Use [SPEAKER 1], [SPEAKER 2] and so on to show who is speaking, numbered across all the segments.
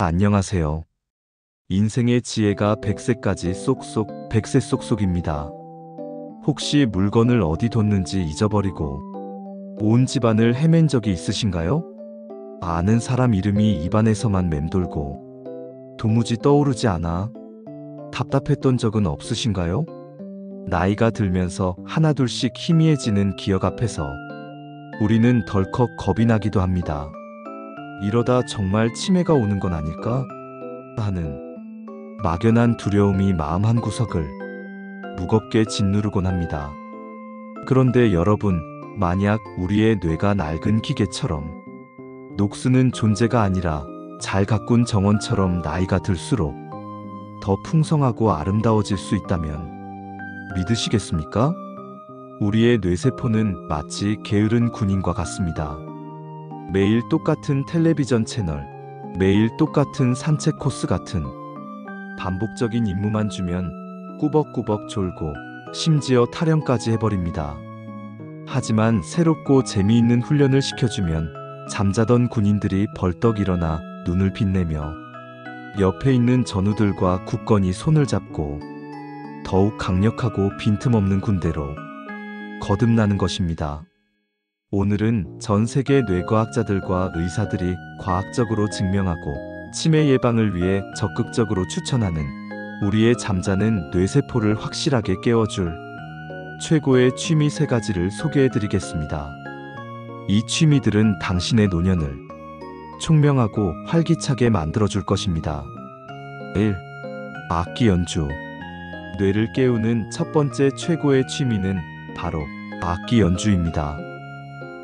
[SPEAKER 1] 안녕하세요. 인생의 지혜가 100세까지 쏙쏙 100세 쏙쏙입니다. 혹시 물건을 어디 뒀는지 잊어버리고 온 집안을 헤맨 적이 있으신가요? 아는 사람 이름이 입안에서만 맴돌고 도무지 떠오르지 않아 답답했던 적은 없으신가요? 나이가 들면서 하나둘씩 희미해지는 기억 앞에서 우리는 덜컥 겁이 나기도 합니다. 이러다 정말 치매가 오는 건 아닐까? 하는 막연한 두려움이 마음 한구석을 무겁게 짓누르곤 합니다. 그런데 여러분, 만약 우리의 뇌가 낡은 기계처럼 녹쓰는 존재가 아니라 잘 가꾼 정원처럼 나이가 들수록 더 풍성하고 아름다워질 수 있다면 믿으시겠습니까? 우리의 뇌세포는 마치 게으른 군인과 같습니다. 매일 똑같은 텔레비전 채널, 매일 똑같은 산책 코스 같은 반복적인 임무만 주면 꾸벅꾸벅 졸고 심지어 타령까지 해버립니다. 하지만 새롭고 재미있는 훈련을 시켜주면 잠자던 군인들이 벌떡 일어나 눈을 빛내며 옆에 있는 전우들과 굳건히 손을 잡고 더욱 강력하고 빈틈없는 군대로 거듭나는 것입니다. 오늘은 전 세계 뇌과학자들과 의사들이 과학적으로 증명하고 치매 예방을 위해 적극적으로 추천하는 우리의 잠자는 뇌세포를 확실하게 깨워줄 최고의 취미 3가지를 소개해드리겠습니다. 이 취미들은 당신의 노년을 총명하고 활기차게 만들어줄 것입니다. 1. 악기 연주. 뇌를 깨우는 첫 번째 최고의 취미는 바로 악기 연주입니다.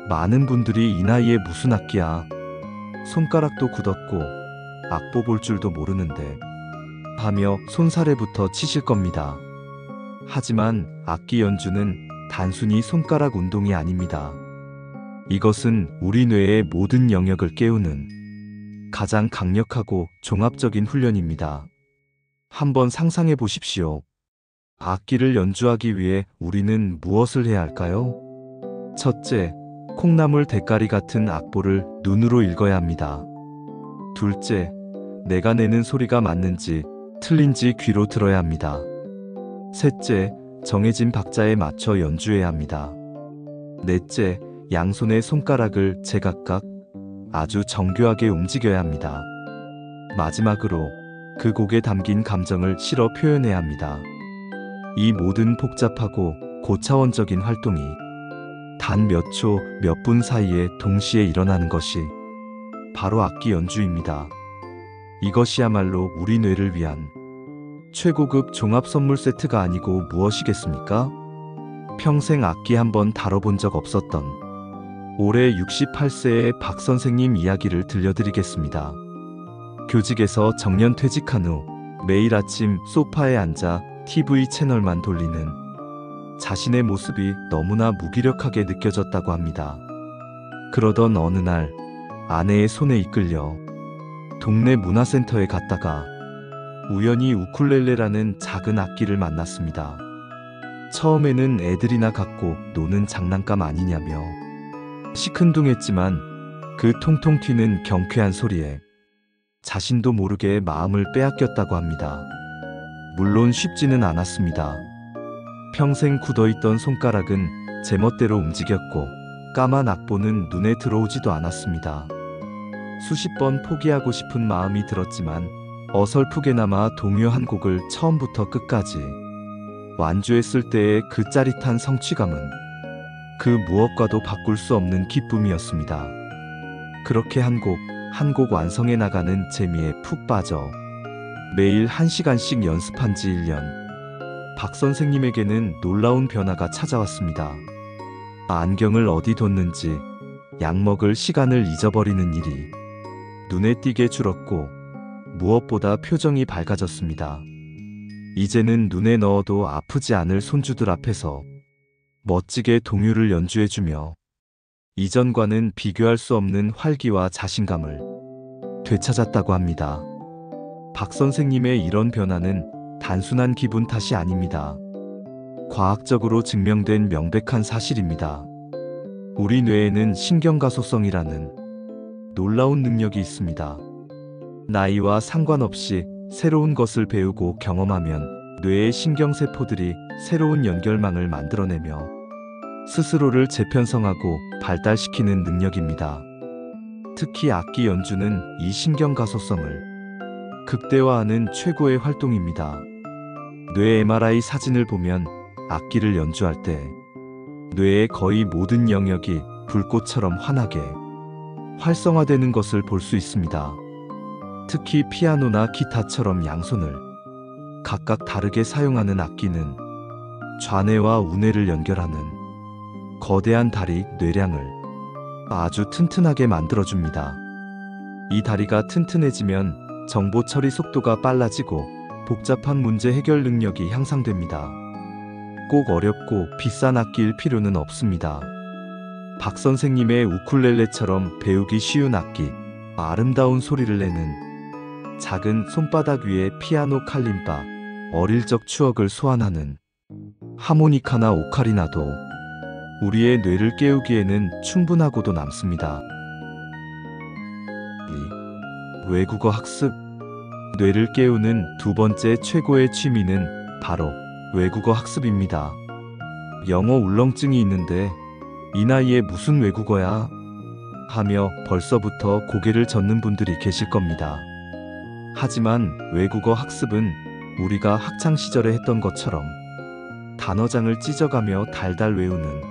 [SPEAKER 1] 많은 분들이 이 나이에 무슨 악기야? 손가락도 굳었고 악보 볼 줄도 모르는데 하며 손사래부터 치실 겁니다. 하지만 악기 연주는 단순히 손가락 운동이 아닙니다. 이것은 우리 뇌의 모든 영역을 깨우는 가장 강력하고 종합적인 훈련입니다. 한번 상상해 보십시오. 악기를 연주하기 위해 우리는 무엇을 해야 할까요? 첫째, 콩나물 대가리 같은 악보를 눈으로 읽어야 합니다. 둘째, 내가 내는 소리가 맞는지 틀린지 귀로 들어야 합니다. 셋째, 정해진 박자에 맞춰 연주해야 합니다. 넷째, 양손의 손가락을 제각각 아주 정교하게 움직여야 합니다. 마지막으로 그 곡에 담긴 감정을 실어 표현해야 합니다. 이 모든 복잡하고 고차원적인 활동이 단 몇 초, 몇 분 사이에 동시에 일어나는 것이 바로 악기 연주입니다. 이것이야말로 우리 뇌를 위한 최고급 종합 선물 세트가 아니고 무엇이겠습니까? 평생 악기 한번 다뤄본 적 없었던 올해 68세의 박 선생님 이야기를 들려드리겠습니다. 교직에서 정년 퇴직한 후 매일 아침 소파에 앉아 TV 채널만 돌리는 자신의 모습이 너무나 무기력하게 느껴졌다고 합니다. 그러던 어느 날 아내의 손에 이끌려 동네 문화센터에 갔다가 우연히 우쿨렐레라는 작은 악기를 만났습니다. 처음에는 애들이나 갖고 노는 장난감 아니냐며 시큰둥했지만 그 통통 튀는 경쾌한 소리에 자신도 모르게 마음을 빼앗겼다고 합니다. 물론 쉽지는 않았습니다. 평생 굳어있던 손가락은 제멋대로 움직였고 까만 악보는 눈에 들어오지도 않았습니다. 수십 번 포기하고 싶은 마음이 들었지만 어설프게나마 동요 한 곡을 처음부터 끝까지 완주했을 때의 그 짜릿한 성취감은 그 무엇과도 바꿀 수 없는 기쁨이었습니다. 그렇게 한 곡 한 곡 완성해 나가는 재미에 푹 빠져 매일 1시간씩 연습한 지 1년. 박 선생님에게는 놀라운 변화가 찾아왔습니다. 안경을 어디 뒀는지 약 먹을 시간을 잊어버리는 일이 눈에 띄게 줄었고 무엇보다 표정이 밝아졌습니다. 이제는 눈에 넣어도 아프지 않을 손주들 앞에서 멋지게 동요를 연주해주며 이전과는 비교할 수 없는 활기와 자신감을 되찾았다고 합니다. 박 선생님의 이런 변화는 단순한 기분 탓이 아닙니다. 과학적으로 증명된 명백한 사실입니다. 우리 뇌에는 신경가소성이라는 놀라운 능력이 있습니다. 나이와 상관없이 새로운 것을 배우고 경험하면 뇌의 신경세포들이 새로운 연결망을 만들어내며 스스로를 재편성하고 발달시키는 능력입니다. 특히 악기 연주는 이 신경가소성을 극대화하는 최고의 활동입니다. 뇌 MRI 사진을 보면 악기를 연주할 때 뇌의 거의 모든 영역이 불꽃처럼 환하게 활성화되는 것을 볼 수 있습니다. 특히 피아노나 기타처럼 양손을 각각 다르게 사용하는 악기는 좌뇌와 우뇌를 연결하는 거대한 다리 뇌량을 아주 튼튼하게 만들어줍니다. 이 다리가 튼튼해지면 정보 처리 속도가 빨라지고 복잡한 문제 해결 능력이 향상됩니다. 꼭 어렵고 비싼 악기일 필요는 없습니다. 박 선생님의 우쿨렐레처럼 배우기 쉬운 악기, 아름다운 소리를 내는 작은 손바닥 위에 피아노 칼림바, 어릴 적 추억을 소환하는 하모니카나 오카리나도 우리의 뇌를 깨우기에는 충분하고도 남습니다. 외국어 학습. 뇌를 깨우는 두 번째 최고의 취미는 바로 외국어 학습입니다. 영어 울렁증이 있는데 이 나이에 무슨 외국어야? 하며 벌써부터 고개를 젓는 분들이 계실 겁니다. 하지만 외국어 학습은 우리가 학창 시절에 했던 것처럼 단어장을 찢어가며 달달 외우는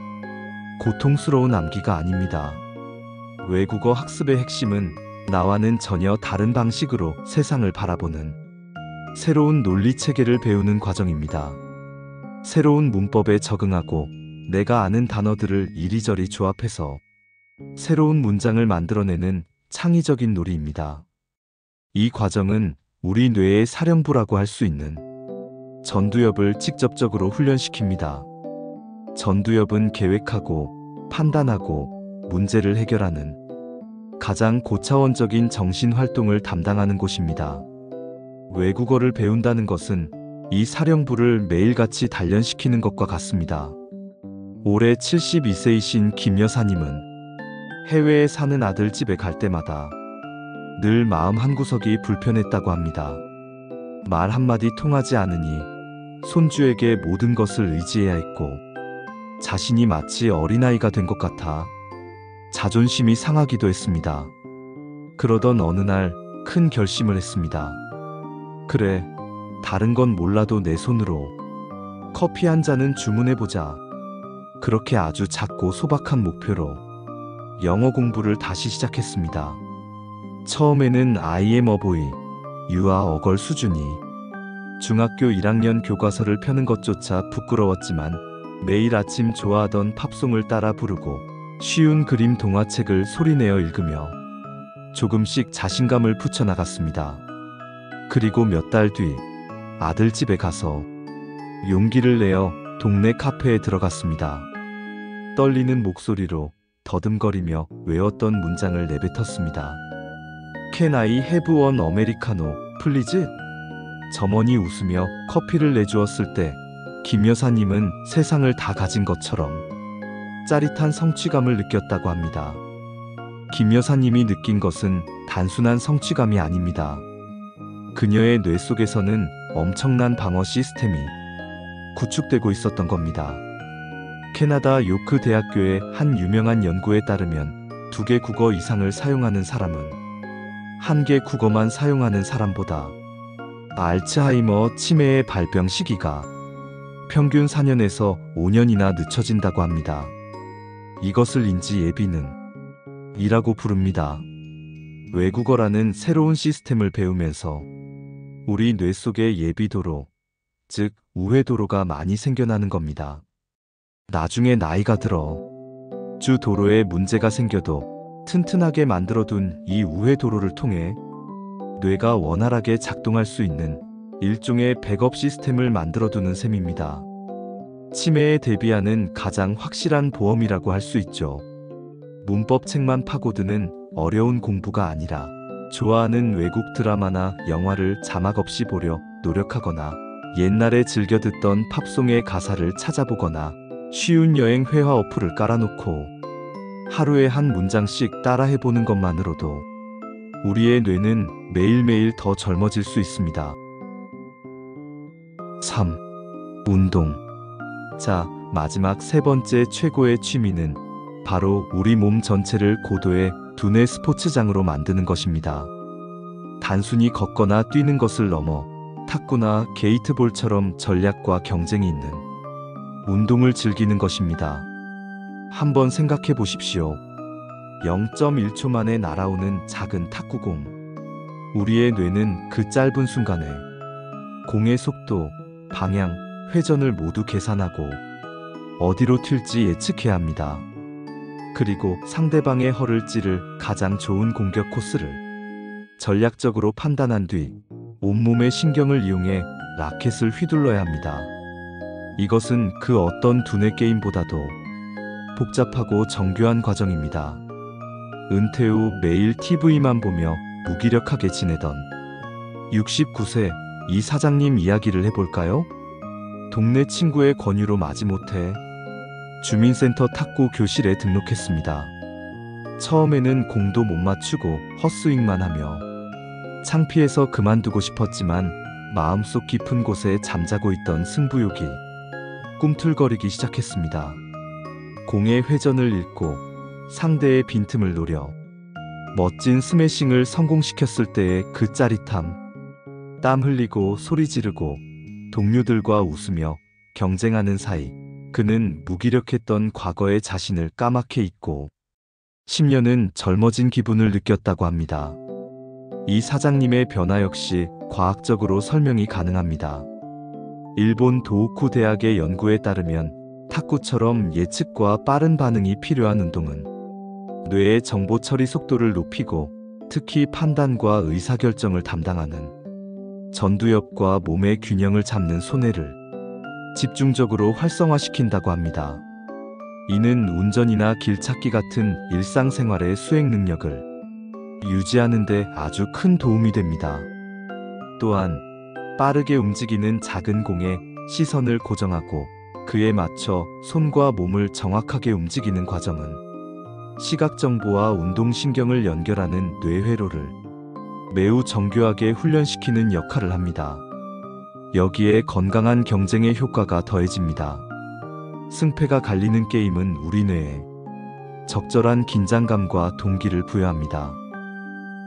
[SPEAKER 1] 고통스러운 암기가 아닙니다. 외국어 학습의 핵심은 나와는 전혀 다른 방식으로 세상을 바라보는 새로운 논리 체계를 배우는 과정입니다. 새로운 문법에 적응하고 내가 아는 단어들을 이리저리 조합해서 새로운 문장을 만들어내는 창의적인 놀이입니다. 이 과정은 우리 뇌의 사령부라고 할 수 있는 전두엽을 직접적으로 훈련시킵니다. 전두엽은 계획하고 판단하고 문제를 해결하는 가장 고차원적인 정신활동을 담당하신 곳입니다. 외국어를 배운다는 것은 이 사령부를 매일같이 단련시키는 것과 같습니다. 올해 72세이신 김 여사님은 해외에 사는 아들 집에 갈 때마다 늘 마음 한구석이 불편했다고 합니다. 말 한마디 통하지 않으니 손주에게 모든 것을 의지해야 했고 자신이 마치 어린아이가 된 것 같아 자존심이 상하기도 했습니다. 그러던 어느 날 큰 결심을 했습니다. 그래, 다른 건 몰라도 내 손으로 커피 한 잔은 주문해보자. 그렇게 아주 작고 소박한 목표로 영어 공부를 다시 시작했습니다. 처음에는 I am a boy, you are a girl 수준이 중학교 1학년 교과서를 펴는 것조차 부끄러웠지만 매일 아침 좋아하던 팝송을 따라 부르고 쉬운 그림 동화책을 소리내어 읽으며 조금씩 자신감을 붙여나갔습니다. 그리고 몇 달 뒤 아들 집에 가서 용기를 내어 동네 카페에 들어갔습니다. 떨리는 목소리로 더듬거리며 외웠던 문장을 내뱉었습니다. Can I have one Americano, please? 점원이 웃으며 커피를 내주었을 때 김 여사님은 세상을 다 가진 것처럼 짜릿한 성취감을 느꼈다고 합니다. 김 여사님이 느낀 것은 단순한 성취감이 아닙니다. 그녀의 뇌 속에서는 엄청난 방어 시스템이 구축되고 있었던 겁니다. 캐나다 요크 대학교의 한 유명한 연구에 따르면 2개 국어 이상을 사용하는 사람은 1개 국어만 사용하는 사람보다 알츠하이머 치매의 발병 시기가 평균 4년에서 5년이나 늦춰진다고 합니다. 이것을 인지 예비능 이라고 부릅니다. 외국어라는 새로운 시스템을 배우면서 우리 뇌 속에 예비도로, 즉 우회도로가 많이 생겨나는 겁니다. 나중에 나이가 들어 주 도로에 문제가 생겨도 튼튼하게 만들어둔 이 우회도로를 통해 뇌가 원활하게 작동할 수 있는 일종의 백업 시스템을 만들어두는 셈입니다. 치매에 대비하는 가장 확실한 보험이라고 할 수 있죠. 문법책만 파고드는 어려운 공부가 아니라 좋아하는 외국 드라마나 영화를 자막 없이 보려 노력하거나 옛날에 즐겨 듣던 팝송의 가사를 찾아보거나 쉬운 여행 회화 어플을 깔아놓고 하루에 한 문장씩 따라해보는 것만으로도 우리의 뇌는 매일매일 더 젊어질 수 있습니다. 3. 운동. 자, 마지막 세 번째 최고의 취미는 바로 우리 몸 전체를 고도의 두뇌 스포츠장으로 만드는 것입니다. 단순히 걷거나 뛰는 것을 넘어 탁구나 게이트볼처럼 전략과 경쟁이 있는 운동을 즐기는 것입니다. 한번 생각해 보십시오. 0.1초 만에 날아오는 작은 탁구공. 우리의 뇌는 그 짧은 순간에 공의 속도, 방향, 회전을 모두 계산하고 어디로 튈지 예측해야 합니다. 그리고 상대방의 허를 찌를 가장 좋은 공격 코스를 전략적으로 판단한 뒤 온몸의 신경을 이용해 라켓을 휘둘러야 합니다. 이것은 그 어떤 두뇌 게임보다도 복잡하고 정교한 과정입니다. 은퇴 후 매일 TV만 보며 무기력하게 지내던 69세 이 사장님 이야기를 해볼까요? 동네 친구의 권유로 마지못해 주민센터 탁구 교실에 등록했습니다. 처음에는 공도 못 맞추고 헛스윙만 하며 창피해서 그만두고 싶었지만 마음속 깊은 곳에 잠자고 있던 승부욕이 꿈틀거리기 시작했습니다. 공의 회전을 읽고 상대의 빈틈을 노려 멋진 스매싱을 성공시켰을 때의 그 짜릿함, 땀 흘리고 소리 지르고 동료들과 웃으며 경쟁하는 사이 그는 무기력했던 과거의 자신을 까맣게 잊고 10년은 젊어진 기분을 느꼈다고 합니다. 이 사장님의 변화 역시 과학적으로 설명이 가능합니다. 일본 도호쿠 대학의 연구에 따르면 탁구처럼 예측과 빠른 반응이 필요한 운동은 뇌의 정보 처리 속도를 높이고 특히 판단과 의사결정을 담당하는 전두엽과 몸의 균형을 잡는 손해를 집중적으로 활성화시킨다고 합니다. 이는 운전이나 길찾기 같은 일상생활의 수행 능력을 유지하는 데 아주 큰 도움이 됩니다. 또한 빠르게 움직이는 작은 공에 시선을 고정하고 그에 맞춰 손과 몸을 정확하게 움직이는 과정은 시각정보와 운동신경을 연결하는 뇌회로를 매우 정교하게 훈련시키는 역할을 합니다. 여기에 건강한 경쟁의 효과가 더해집니다. 승패가 갈리는 게임은 우리 뇌에 적절한 긴장감과 동기를 부여합니다.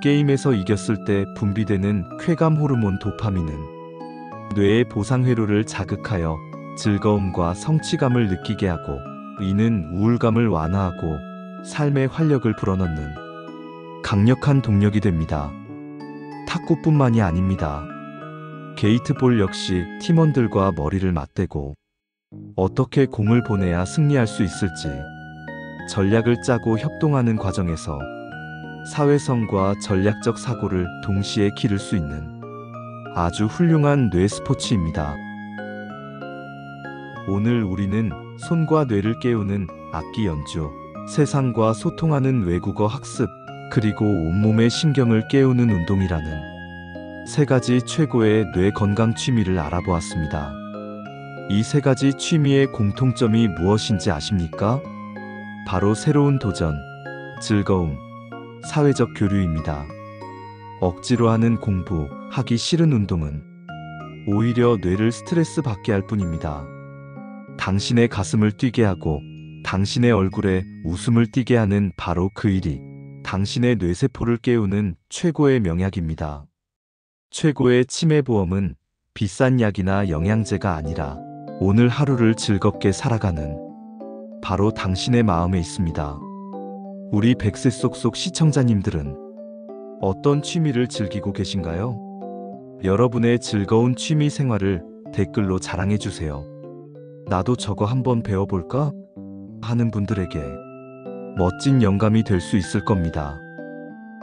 [SPEAKER 1] 게임에서 이겼을 때 분비되는 쾌감 호르몬 도파민은 뇌의 보상회로를 자극하여 즐거움과 성취감을 느끼게 하고 이는 우울감을 완화하고 삶의 활력을 불어넣는 강력한 동력이 됩니다. 탁구뿐만이 아닙니다. 게이트볼 역시 팀원들과 머리를 맞대고 어떻게 공을 보내야 승리할 수 있을지 전략을 짜고 협동하는 과정에서 사회성과 전략적 사고를 동시에 기를 수 있는 아주 훌륭한 뇌 스포츠입니다. 오늘 우리는 손과 뇌를 깨우는 악기 연주, 세상과 소통하는 외국어 학습, 그리고 온몸의 신경을 깨우는 운동이라는 세 가지 최고의 뇌 건강 취미를 알아보았습니다. 이 세 가지 취미의 공통점이 무엇인지 아십니까? 바로 새로운 도전, 즐거움, 사회적 교류입니다. 억지로 하는 공부, 하기 싫은 운동은 오히려 뇌를 스트레스 받게 할 뿐입니다. 당신의 가슴을 뛰게 하고 당신의 얼굴에 웃음을 띠게 하는 바로 그 일이 당신의 뇌세포를 깨우는 최고의 명약입니다. 최고의 치매보험은 비싼 약이나 영양제가 아니라 오늘 하루를 즐겁게 살아가는 바로 당신의 마음에 있습니다. 우리 100세 쏙쏙 시청자님들은 어떤 취미를 즐기고 계신가요? 여러분의 즐거운 취미 생활을 댓글로 자랑해주세요. 나도 저거 한번 배워볼까? 하는 분들에게 멋진 영감이 될 수 있을 겁니다.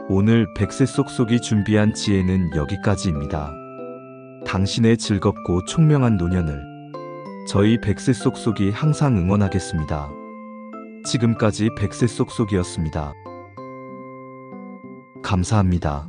[SPEAKER 1] 오늘 100세 쏙쏙이 준비한 지혜는 여기까지입니다. 당신의 즐겁고 총명한 노년을 저희 100세 쏙쏙이 항상 응원하겠습니다. 지금까지 100세 쏙쏙이었습니다. 감사합니다.